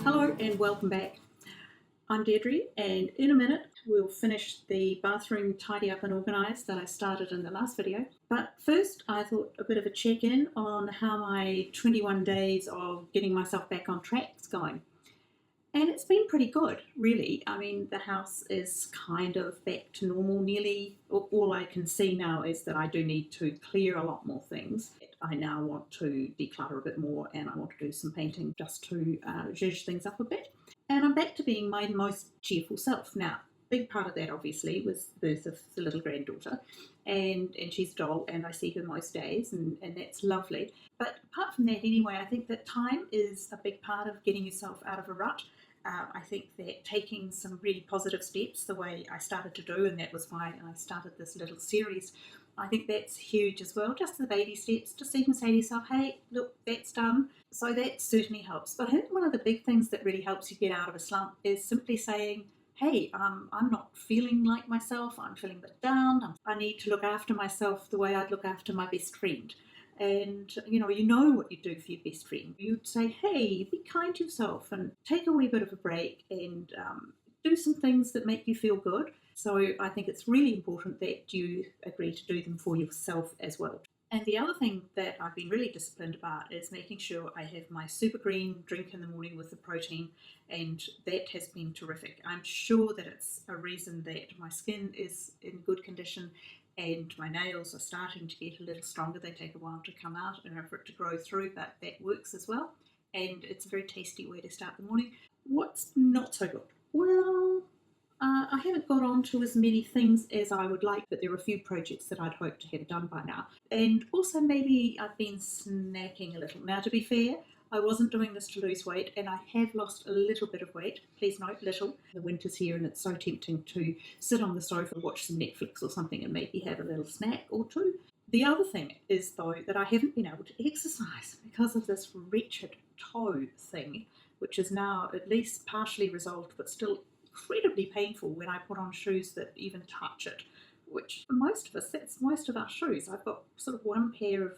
Hello and welcome back. I'm Deirdre, and in a minute we'll finish the bathroom tidy up and organised that I started in the last video. But first I thought a bit of a check-in on how my 21 days of getting myself back on track is going. And it's been pretty good, really. I mean, the house is kind of back to normal nearly. All I can see now is that I do need to clear a lot more things. I now want to declutter a bit more, and I want to do some painting just to zhuzh things up a bit. And I'm back to being my most cheerful self. Now, big part of that obviously was the birth of the little granddaughter, and she's a doll, and I see her most days, and that's lovely. But apart from that anyway, I think that time is a big part of getting yourself out of a rut. I think that taking some really positive steps the way I started to do, and that was why I started this little series, I think that's huge as well. Just the baby steps, just so you can say to yourself, hey, look, that's done. So that certainly helps. But I think one of the big things that really helps you get out of a slump is simply saying, hey, I'm not feeling like myself, I'm feeling a bit down, I need to look after myself the way I'd look after my best friend. And you know what you do for your best friend. You'd say, hey, be kind to yourself and take a wee bit of a break and do some things that make you feel good. So I think it's really important that you agree to do them for yourself as well. And the other thing that I've been really disciplined about is making sure I have my super green drink in the morning with the protein, and that has been terrific. I'm sure that it's a reason that my skin is in good condition and my nails are starting to get a little stronger. They take a while to come out and for it to grow through, but that works as well. And it's a very tasty way to start the morning. What's not so good? Well, I haven't got on to as many things as I would like, but there are a few projects that I'd hoped to have done by now. And also maybe I've been snacking a little. Now, to be fair, I wasn't doing this to lose weight, and I have lost a little bit of weight. Please note, little. The winter's here and it's so tempting to sit on the sofa and watch some Netflix or something and maybe have a little snack or two. The other thing is, though, that I haven't been able to exercise because of this wretched toe thing, which is now at least partially resolved, but still incredibly painful when I put on shoes that even touch it, which for most of us, that's most of our shoes. I've got sort of one pair of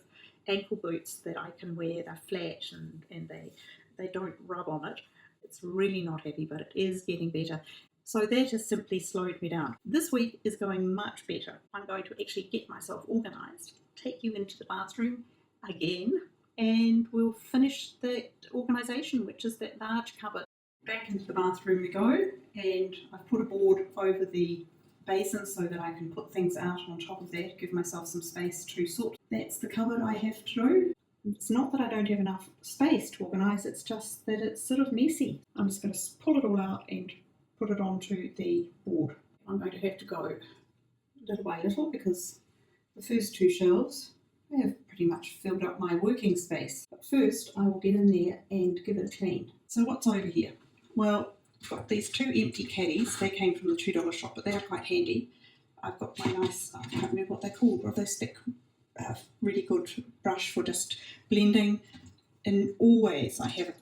ankle boots that I can wear. They're flat and they don't rub on it. It's really not happy, but it is getting better. So that has simply slowed me down. This week is going much better. I'm going to actually get myself organised, take you into the bathroom again, and we'll finish that organisation, which is that large cupboard. Back into the bathroom we go, and I've put a board over the basin so that I can put things out on top of that, give myself some space to sort. That's the cupboard I have to do. It's not that I don't have enough space to organise, it's just that it's sort of messy. I'm just going to pull it all out and put it onto the board. I'm going to have to go little by little because the first two shelves have pretty much filled up my working space. But first I will get in there and give it a clean. So what's over here? Well, I've got these two empty caddies. They came from the $2 shop, but they are quite handy. I've got my nice, I can't remember what they're called, but those thick, really good brush for just blending. And always I have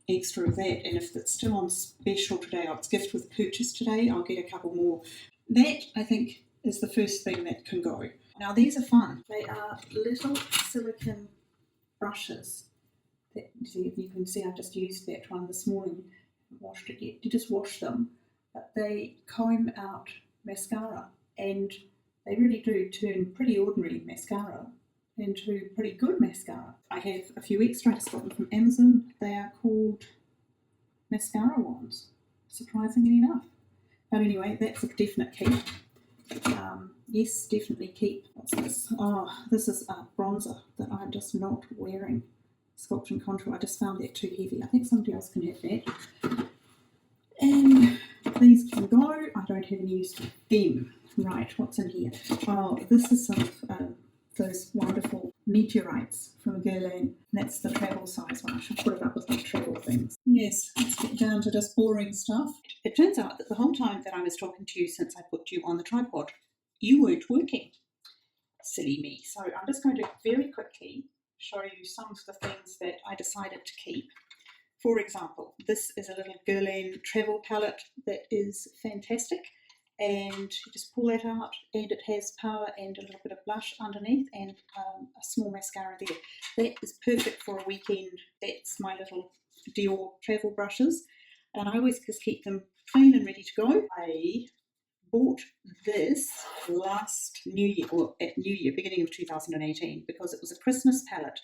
extra of that. And if it's still on special today, it's gift with purchase today, I'll get a couple more. That, I think, is the first thing that can go. Now, these are fun. They are little silicone brushes. That, you can see I just used that one this morning. Washed it yet. You just wash them, but they comb out mascara, and they really do turn pretty ordinary mascara into pretty good mascara. I have a few extra. I just got them from Amazon. They are called mascara wands, surprisingly enough. But anyway, that's a definite keep. Yes, definitely keep. What's this? Oh, this is a bronzer that I'm just not wearing. Sculpt and Contour. I just found that too heavy. I think somebody else can have that. And these can go. I don't have any use for them. Right, what's in here? Oh, this is some of those wonderful meteorites from Guerlain. That's the travel size one. I should put it up with my travel things. Yes, let's get down to just boring stuff. It turns out that the whole time that I was talking to you since I put you on the tripod, you weren't working. Silly me. So I'm just going to very quickly show you some of the things that I decided to keep. For example, this is a little Guerlain travel palette that is fantastic, and you just pull that out and it has power and a little bit of blush underneath and a small mascara there. That is perfect for a weekend. That's my little Dior travel brushes. and I always just keep them clean and ready to go. I bought this last New Year, or at New Year, beginning of 2018, because it was a Christmas palette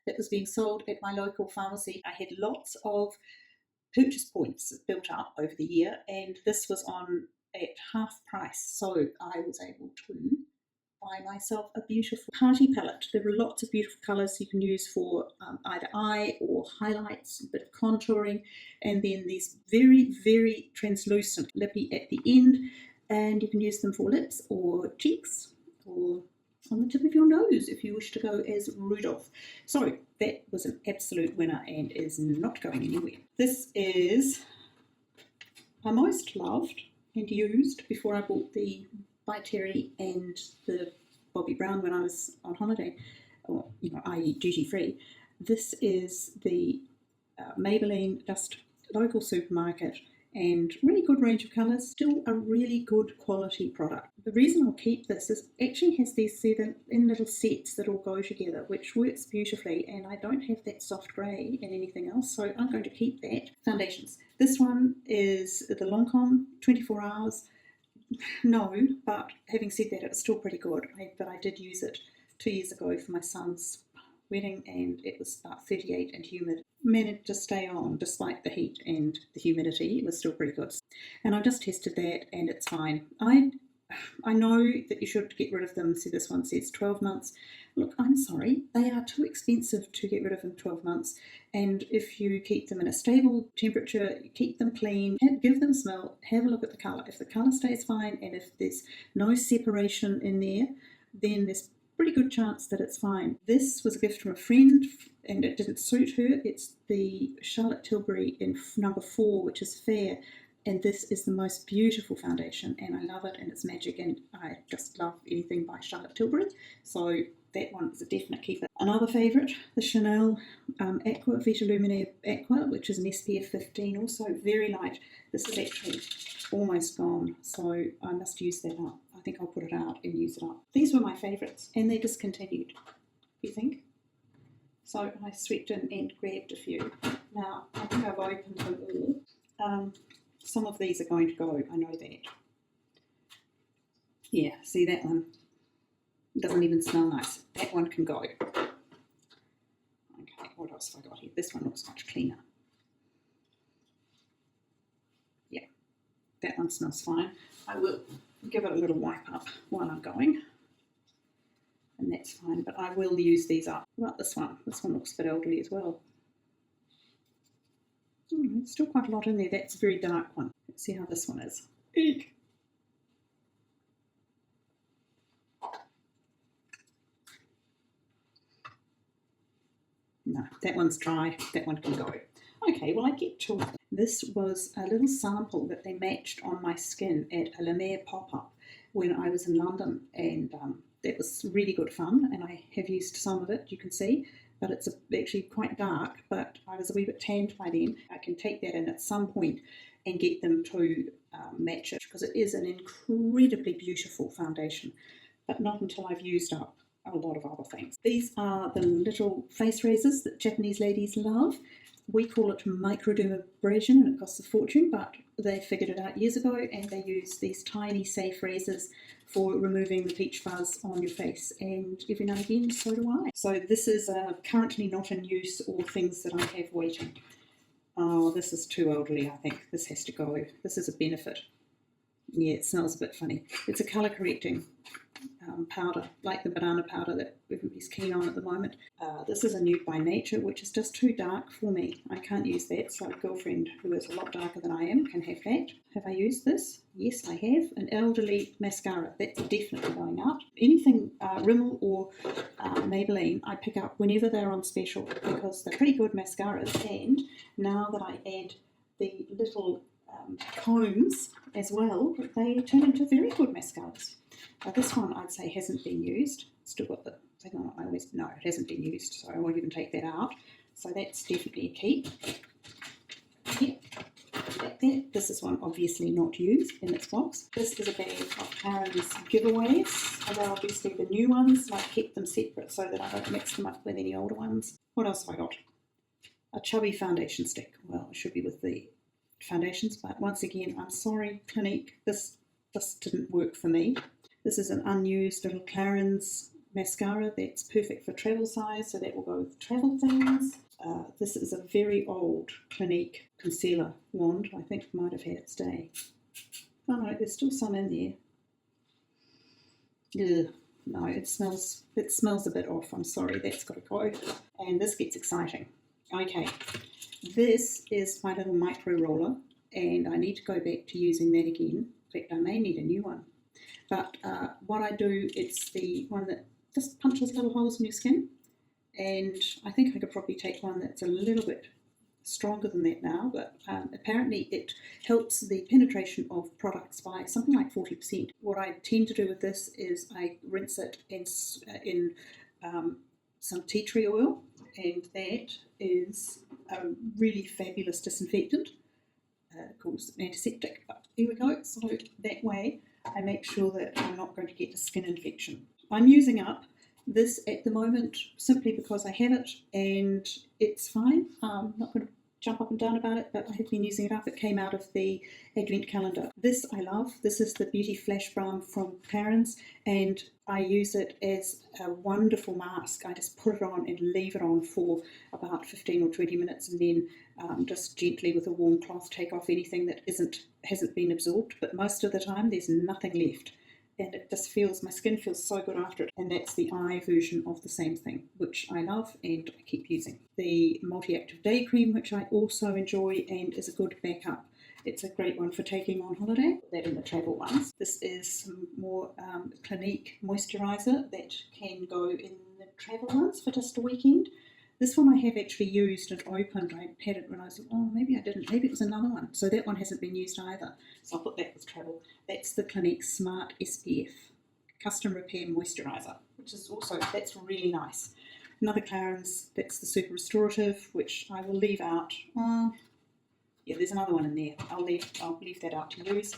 that was being sold at my local pharmacy. I had lots of purchase points built up over the year, and this was on at half price, so I was able to buy myself a beautiful party palette. There are lots of beautiful colours you can use for either eye or highlights, a bit of contouring, and then these very, very translucent lippy at the end, and you can use them for lips or cheeks or on the tip of your nose if you wish to go as Rudolph. So that was an absolute winner and is not going anywhere. This is my most loved and used before I bought the by Terry and the Bobbi Brown when I was on holiday, or i.e. duty free. This is the Maybelline, just local supermarket, and really good range of colours, still a really good quality product. The reason I'll keep this is it actually has these 7 in little sets that all go together, which works beautifully, and I don't have that soft grey in anything else, so I'm going to keep that. Foundations. This one is the Lancome 24 hours. No, but having said that, it was still pretty good. But I did use it 2 years ago for my son's wedding, and it was about 38 and humid. Managed to stay on despite the heat and the humidity. It was still pretty good. And I just tested that, and it's fine. I know that you should get rid of them. See, this one says 12 months. Look, I'm sorry, they are too expensive to get rid of in 12 months. And if you keep them in a stable temperature, keep them clean, give them a smell, have a look at the colour. If the colour stays fine and if there's no separation in there, then there's pretty good chance that it's fine. This was a gift from a friend and it didn't suit her. It's the Charlotte Tilbury in number 4, which is Fair. And this is the most beautiful foundation, and I love it, and it's magic, and I just love anything by Charlotte Tilbury. So that one is a definite keeper. Another favourite, the Chanel Aqua, Vita Luminaire Aqua, which is an SPF 15, also very light. This is actually almost gone, so I must use that up. I think I'll put it out and use it up. These were my favourites, and they discontinued, you think? So I swept in and grabbed a few. Now, I think I've opened them all. Some of these are going to go, I know that. Yeah, see that one? It doesn't even smell nice. That one can go. Okay, what else have I got here? This one looks much cleaner. Yeah, that one smells fine. I will give it a little wipe up while I'm going. And that's fine, but I will use these up. What about this one? This one looks a bit elderly as well. Still quite a lot in there. That's a very dark one. Let's see how this one is. Eek. No, that one's dry. That one can go. Okay, well, I get to it. This was a little sample that they matched on my skin at a La Mer pop-up when I was in London, and that was really good fun, and I have used some of it, you can see. But it's actually quite dark, but I was a wee bit tanned by then. I can take that in at some point and get them to match it, because it is an incredibly beautiful foundation, but not until I've used up a lot of other things. These are the little face razors that Japanese ladies love. We call it microdermabrasion, and it costs a fortune, but they figured it out years ago, and they use these tiny safe razors for removing the peach fuzz on your face, and every now and again so do I. So this is currently not in use, or things that I have waiting. Oh, this is too elderly, I think. This has to go. This is a benefit. Yeah, it smells a bit funny. It's a colour correcting powder, like the banana powder that everybody's keen on at the moment. This is a Nude by Nature, which is just too dark for me. I can't use that, so a girlfriend who is a lot darker than I am can have that. Have I used this? Yes, I have. An elderly mascara. That's definitely going out. Anything Rimmel or Maybelline, I pick up whenever they're on special, because they're pretty good mascaras, and now that I add the little combs as well, they turn into very good mascaras. This one I'd say hasn't been used. Still got the thing on it. No, it hasn't been used, so I won't even take that out. So that's definitely a keep. Yep, like that. This is one obviously not used in its box. This is a bag of Karen's giveaways. They're obviously the new ones, and I've kept them separate so that I don't mix them up with any older ones. What else have I got? A chubby foundation stick. Well, it should be with the foundations, but once again, I'm sorry, Clinique, this didn't work for me. This is an unused little Clarins mascara that's perfect for travel size, so that will go with travel things. This is a very old Clinique concealer wand. I think it might have had its day. Oh no, there's still some in there. Ugh, no, it smells a bit off. I'm sorry, that's got to go. And this gets exciting. Okay, this is my little micro roller, and I need to go back to using that again. In fact, I may need a new one. But what I do, it's the one that just punches little holes in your skin. And I think I could probably take one that's a little bit stronger than that now, but apparently it helps the penetration of products by something like 40%. What I tend to do with this is I rinse it in some tea tree oil, and that is a really fabulous disinfectant. Of course, an antiseptic, but here we go. So that way I make sure that I'm not going to get a skin infection. I'm using up this at the moment simply because I have it and it's fine. I'm not going to jump up and down about it, but I have been using it up. It came out of the advent calendar. This I love. This is the Beauty Flash Balm from Clarins, and I use it as a wonderful mask. I just put it on and leave it on for about 15 or 20 minutes, and then just gently with a warm cloth take off anything that hasn't been absorbed, but most of the time there's nothing left. And it just feels, my skin feels so good after it. And that's the eye version of the same thing, which I love and I keep using. The Multi-Active Day Cream, which I also enjoy and is a good backup. It's a great one for taking on holiday. Put that in the travel ones. This is some more Clinique moisturiser that can go in the travel ones for just a weekend. This one I have actually used and opened. I had it when I was, oh, maybe I didn't. Maybe it was another one. So that one hasn't been used either. So I'll put that with travel. That's the Clinique Smart SPF Custom Repair Moisturiser, which is also, that's really nice. Another Clarins, that's the Super Restorative, which I will leave out. Yeah, there's another one in there. I'll leave that out to use.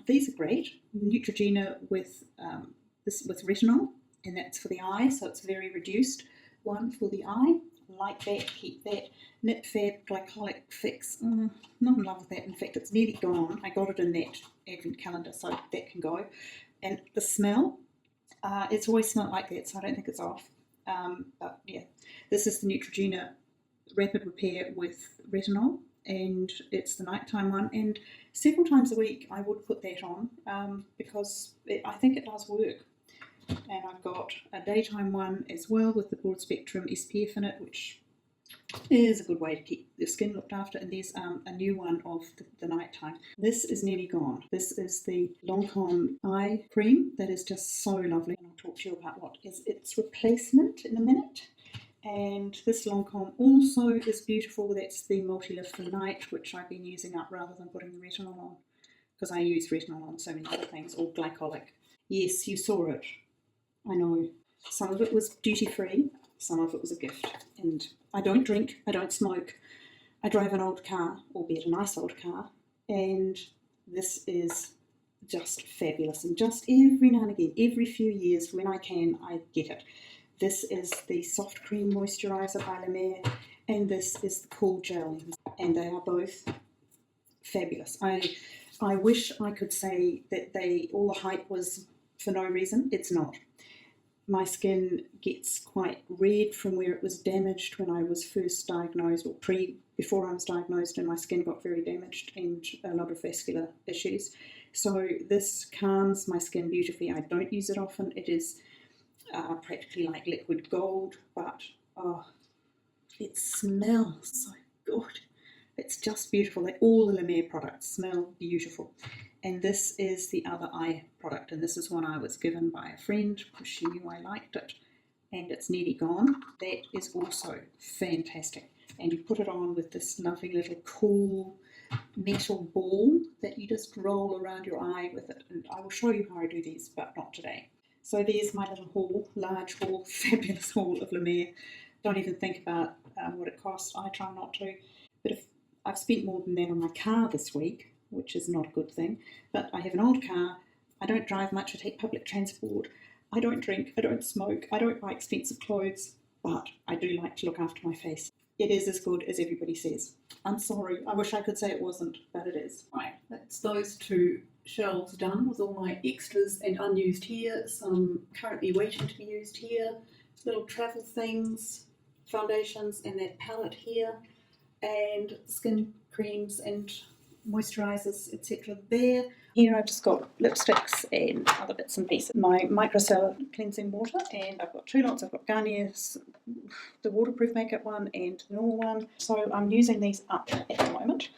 These are great. Neutrogena with retinol, and that's for the eye, so it's very reduced. One for the eye, like that, keep that. Nip Fab Glycolic Fix, not in love with that. In fact, it's nearly gone. I got it in that advent calendar, so that can go. And the smell, it's always smelled like that, so I don't think it's off. But yeah, this is the Neutrogena Rapid Repair with retinol, and it's the nighttime one. And several times a week I would put that on because I think it does work. And I've got a daytime one as well with the broad spectrum SPF in it, which is a good way to keep the skin looked after. And there's a new one of the nighttime. This is nearly gone. This is the Lancome eye cream that is just so lovely. And I'll talk to you about what is its replacement in a minute. And this Lancome also is beautiful. That's the Multi-Lift for Night, which I've been using up rather than putting the retinol on, because I use retinol on so many other things, or glycolic. Yes, you saw it. I know. Some of it was duty-free, some of it was a gift. And I don't drink, I don't smoke. I drive an old car, albeit a nice old car, and this is just fabulous. And just every now and again, every few years when I can, I get it. This is the Soft Cream Moisturiser by La Mer, and this is the Cool Gel, and they are both fabulous. I wish I could say that all the hype was for no reason. It's not. My skin gets quite red from where it was damaged when I was first diagnosed, or before I was diagnosed, and my skin got very damaged and a lot of vascular issues. So this calms my skin beautifully. I don't use it often. It is practically like liquid gold, but it smells so good. It's just beautiful. All the La Mer products smell beautiful. And this is the other eye product, and this is one I was given by a friend because she knew I liked it, and it's nearly gone. That is also fantastic. And you put it on with this lovely little cool metal ball that you just roll around your eye with it. And I will show you how I do these, but not today. So there's my little haul, large haul, fabulous haul of La Mer. Don't even think about what it costs. I try not to. But if I've spent more than that on my car this week, which is not a good thing, but I have an old car, I don't drive much, I take public transport, I don't drink, I don't smoke, I don't buy expensive clothes, but I do like to look after my face. it is as good as everybody says. I'm sorry, I wish I could say it wasn't, but it is. Right, that's those two shelves done with all my extras and unused here, some currently waiting to be used here, little travel things, foundations, and that palette here, and skin creams and moisturisers, etc. there. Here I've just got lipsticks and other bits and pieces. My microcellar cleansing water, and I've got two lots. I've got Garnier's, the waterproof makeup one and the normal one. So I'm using these up at the moment,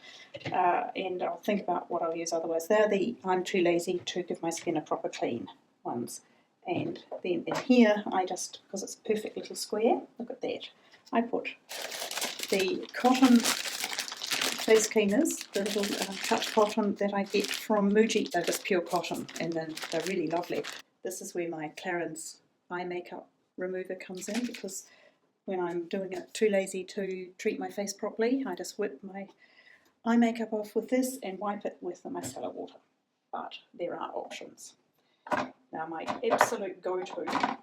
and I'll think about what I'll use otherwise. They're the I'm too lazy to give my skin a proper clean ones. And then in here, I just, because it's a perfect little square, look at that, I put the cotton face cleaners, the little cut cotton that I get from Muji. They're just pure cotton, and then they're really lovely. This is where my Clarins eye makeup remover comes in, because when I'm doing it too lazy to treat my face properly, I just whip my eye makeup off with this and wipe it with the micellar water. But there are options. Now my absolute go-to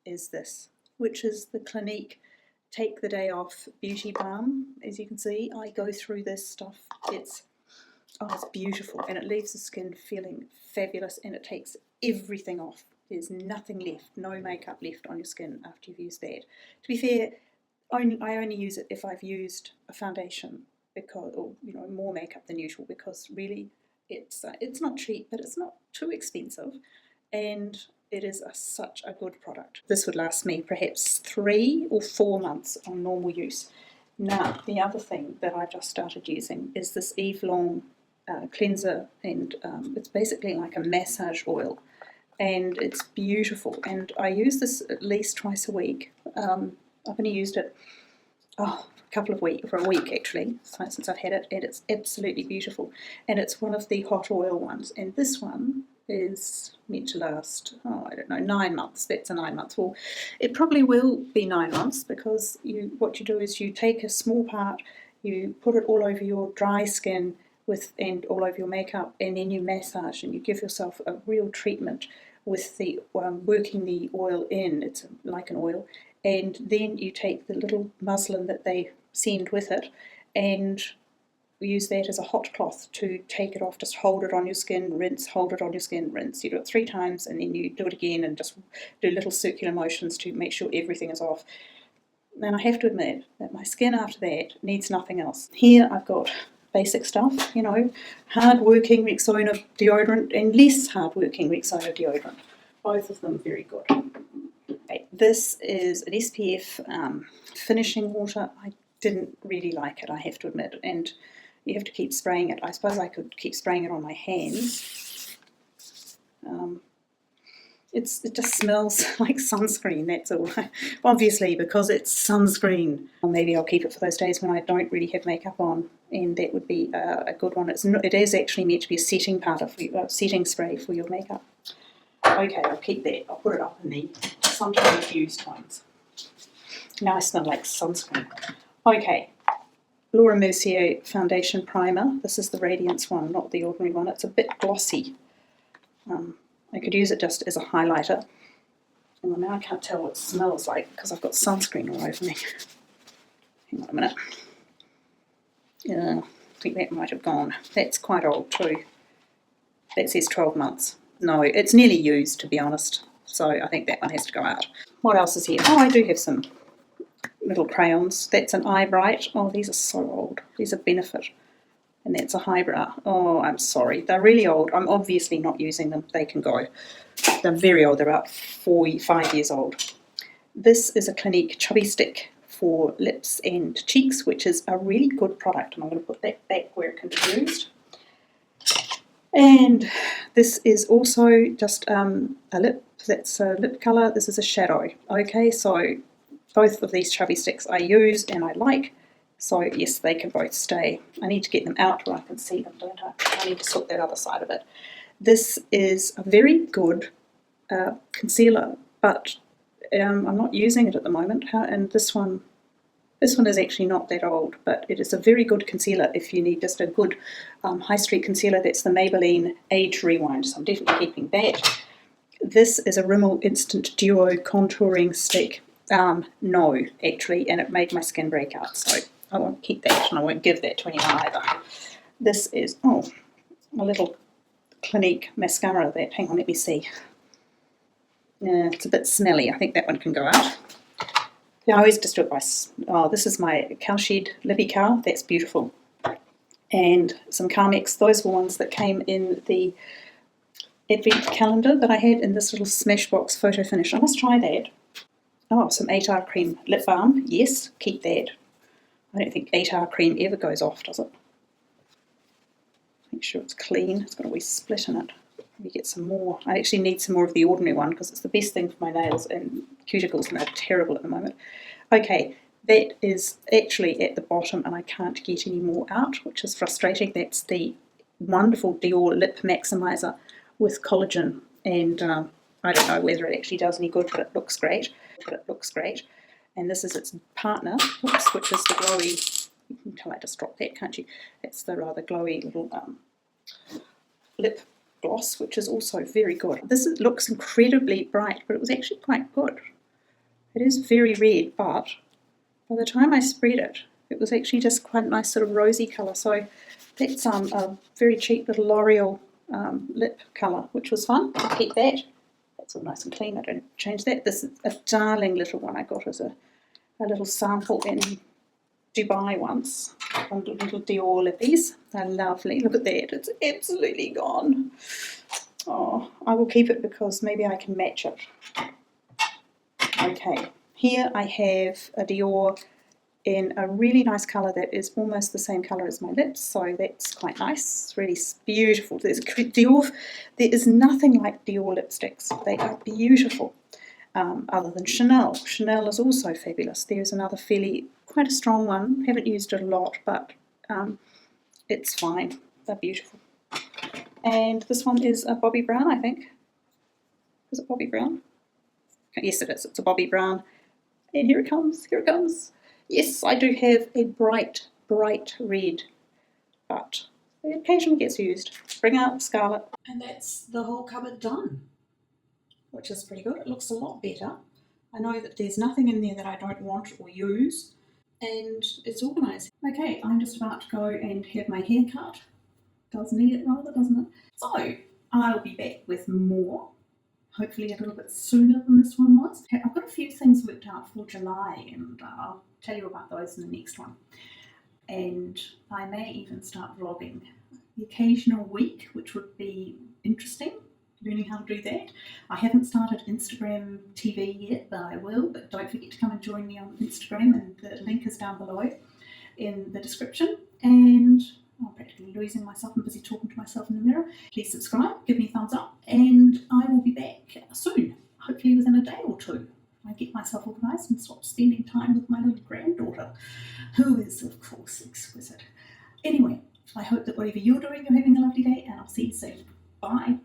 is this, which is the Clinique Take the Day Off Beauty Balm. As you can see, I go through this stuff. It's beautiful, and it leaves the skin feeling fabulous, and it takes everything off. There's nothing left, no makeup left on your skin after you've used that. To be fair, I only use it if I've used a foundation, because, or more makeup than usual, because really it's not cheap, but it's not too expensive, and it is such a good product. This would last me perhaps 3 or 4 months on normal use. Now, the other thing that I just started using is this Eve Lom cleanser, and it's basically like a massage oil, and it's beautiful, and I use this at least twice a week. I've only used it for a week actually, since I've had it, and it's absolutely beautiful, and it's one of the hot oil ones, and this one is meant to last, I don't know, 9 months. That's a 9 months. Well, it probably will be 9 months, because what you do is you take a small part, you put it all over your dry skin and all over your makeup, and then you massage and you give yourself a real treatment with the working the oil in. It's like an oil, and then you take the little muslin that they send with it and use that as a hot cloth to take it off. Just hold it on your skin, rinse, hold it on your skin, rinse. You do it 3 times, and then you do it again and just do little circular motions to make sure everything is off. And I have to admit that my skin after that needs nothing else. Here I've got basic stuff, hard-working Rexona deodorant and less hard-working Rexona deodorant. Both of them very good. Okay, this is an SPF finishing water. I didn't really like it, I have to admit, and you have to keep spraying it. I suppose I could keep spraying it on my hands. It just smells like sunscreen, that's all. Obviously, because it's sunscreen. Or maybe I'll keep it for those days when I don't really have makeup on, and that would be a good one. It is actually meant to be a setting setting spray for your makeup. Okay, I'll keep that. I'll put it up in the sometimes used ones. Now I smell like sunscreen. Okay, Laura Mercier Foundation Primer. This is the Radiance one, not the ordinary one. It's a bit glossy. I could use it just as a highlighter. And now I can't tell what it smells like because I've got sunscreen all over me. Hang on a minute. Yeah, I think that might have gone. That's quite old too. That says 12 months. No, it's nearly used, to be honest. So I think that one has to go out. What else is here? Oh, I do have some little crayons. That's an Eye Bright. Oh, these are so old. These are Benefit. And that's a highbrow. Oh, I'm sorry. They're really old. I'm obviously not using them. They can go. They're very old. They're about 5 years old. This is a Clinique Chubby Stick for lips and cheeks, which is a really good product. And I'm going to put that back where it can be used. And this is also just a lip. That's a lip colour. This is a shadow. Okay, so both of these chubby sticks I use and I like. So yes, they can both stay. I need to get them out where I can see them, don't I? I need to sort that other side of it. This is a very good concealer, but I'm not using it at the moment. And this one is actually not that old, but it is a very good concealer if you need just a good high street concealer. That's the Maybelline Age Rewind, so I'm definitely keeping that. This is a Rimmel Instant Duo Contouring Stick. No, actually, and it made my skin break out, so I won't keep that, and I won't give that to anyone either. This is, a little Clinique mascara that, hang on, let me see. It's a bit smelly. I think that one can go out. Yeah, I always just do it by, this is my Cowshed Lippy Cow. That's beautiful. And some Carmex. Those were ones that came in the advent calendar that I had in this little Smashbox photo finish. I must try that. Oh, some 8R cream lip balm. Yes, keep that. I don't think 8R cream ever goes off, does it? Make sure it's clean. It's got a wee split in it. Maybe get some more. I actually need some more of the ordinary one because it's the best thing for my nails, and cuticles are terrible at the moment. Okay, that is actually at the bottom and I can't get any more out, which is frustrating. That's the wonderful Dior Lip Maximizer with collagen, and I don't know whether it actually does any good, but it looks great. And this is its partner, which is the glowy, you can tell I just dropped that, can't you? It's the rather glowy little lip gloss, which is also very good. This looks incredibly bright, but it was actually quite good. It is very red, but by the time I spread it, it was actually just quite a nice sort of rosy colour. So that's a very cheap little L'Oreal lip colour, which was fun. I'll keep that. That's all nice and clean. I don't change that. This is a darling little one I got as a little sample in Dubai once. Little Dior lippies. They're lovely. Look at that. It's absolutely gone. Oh, I will keep it because maybe I can match it. Okay, here I have a Dior in a really nice colour that is almost the same colour as my lips, so that's quite nice. It's really beautiful. There's Dior. There is nothing like Dior lipsticks. They are beautiful. Other than Chanel. Chanel is also fabulous. There's another quite a strong one. Haven't used it a lot, but it's fine. They're beautiful. And this one is a Bobbi Brown, I think. Is it Bobbi Brown? Yes, it is. It's a Bobbi Brown. And here it comes. Here it comes. Yes, I do have a bright, bright red, but it occasionally gets used. Bring out Scarlet. And that's the whole cupboard done, which is pretty good. It looks a lot better. I know that there's nothing in there that I don't want or use, and it's organised. Okay, I'm just about to go and have my hair cut. Does need it rather, doesn't it? So, I'll be back with more, hopefully a little bit sooner than this one was. I've got a few things worked out for July, and I'll tell you about those in the next one. And I may even start vlogging the occasional week, which would be interesting, learning how to do that. I haven't started Instagram TV yet, but I will. But don't forget to come and join me on Instagram, and the link is down below in the description. And I'm practically losing myself. I'm busy talking to myself in the mirror. Please subscribe, give me a thumbs up, and I will be back soon, hopefully within a day or two. I get myself organised and stop spending time with my little granddaughter, who is, of course, exquisite. Anyway, I hope that whatever you're doing, you're having a lovely day, and I'll see you soon. Bye.